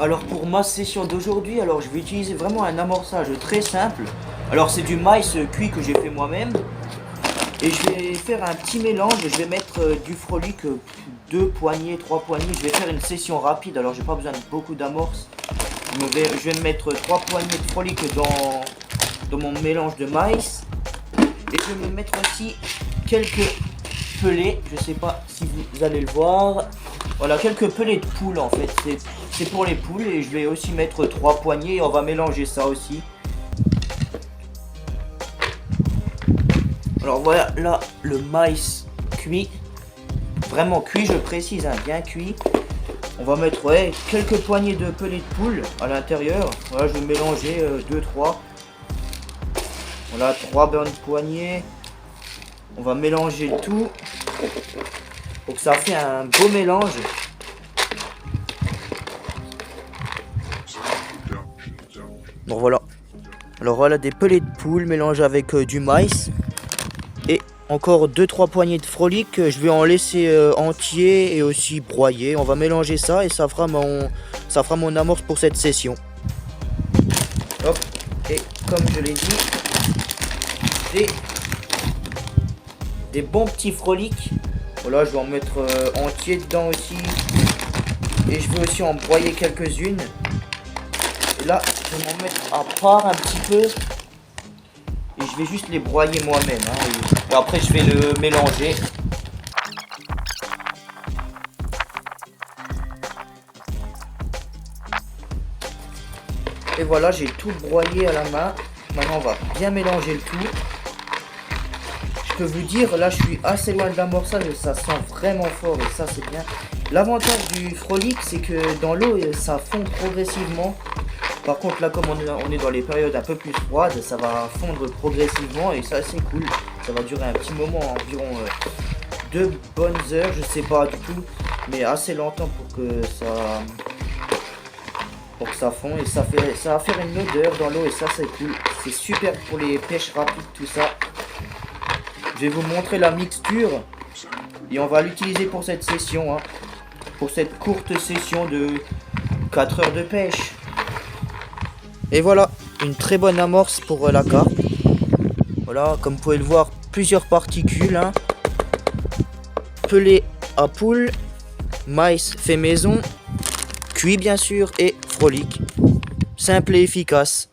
Alors pour ma session d'aujourd'hui, alors je vais utiliser vraiment un amorçage très simple. Alors c'est du maïs cuit que j'ai fait moi-même. Et je vais faire un petit mélange, je vais mettre du frolic, 2 poignées, 3 poignées. Je vais faire une session rapide, alors j'ai pas besoin de beaucoup d'amorce. Je vais mettre 3 poignées de frolic dans mon mélange de maïs. Et je vais me mettre aussi quelques pelés, je sais pas si vous allez le voir. Voilà, quelques pelés de poule en fait, c'est pour les poules. Et je vais aussi mettre 3 poignées et on va mélanger ça aussi. Alors voilà, là, le maïs cuit. Vraiment cuit, je précise, hein, bien cuit. On va mettre quelques poignées de pelés de poule à l'intérieur. Voilà, je vais mélanger 2-3. Voilà, 3 bonnes poignées. On va mélanger le tout. Pour que ça fait un beau mélange. Bon voilà. Alors voilà, des pelés de poule mélangés avec du maïs. Et encore 2-3 poignées de frolic, je vais en laisser entier et aussi broyer. On va mélanger ça et ça fera mon amorce pour cette session. Hop, et comme je l'ai dit, des bons petits frolics. Voilà, je vais en mettre entier dedans aussi. Et je vais aussi en broyer quelques-unes. Et là, je vais m'en mettre à part un petit peu. Et je vais juste les broyer moi-même. Et après, je vais le mélanger. Et voilà, j'ai tout broyé à la main. Maintenant, on va bien mélanger le tout. Je peux vous dire, là, je suis assez loin de l'amorçage et ça sent vraiment fort. Et ça, c'est bien. L'avantage du frolic, c'est que dans l'eau, ça fond progressivement. Par contre, là, comme on est dans les périodes un peu plus froides, ça va fondre progressivement et ça, c'est cool. Ça va durer un petit moment, environ 2 bonnes heures, je sais pas du tout, mais assez longtemps pour que ça fond. Et ça va faire une odeur dans l'eau et ça, c'est cool. C'est super pour les pêches rapides, tout ça. Je vais vous montrer la mixture et on va l'utiliser pour cette session, pour cette courte session de 4 heures de pêche. Et voilà, une très bonne amorce pour la carpe. Voilà, comme vous pouvez le voir, plusieurs particules. Pelé à poule, maïs fait maison, cuit bien sûr et frolic. Simple et efficace.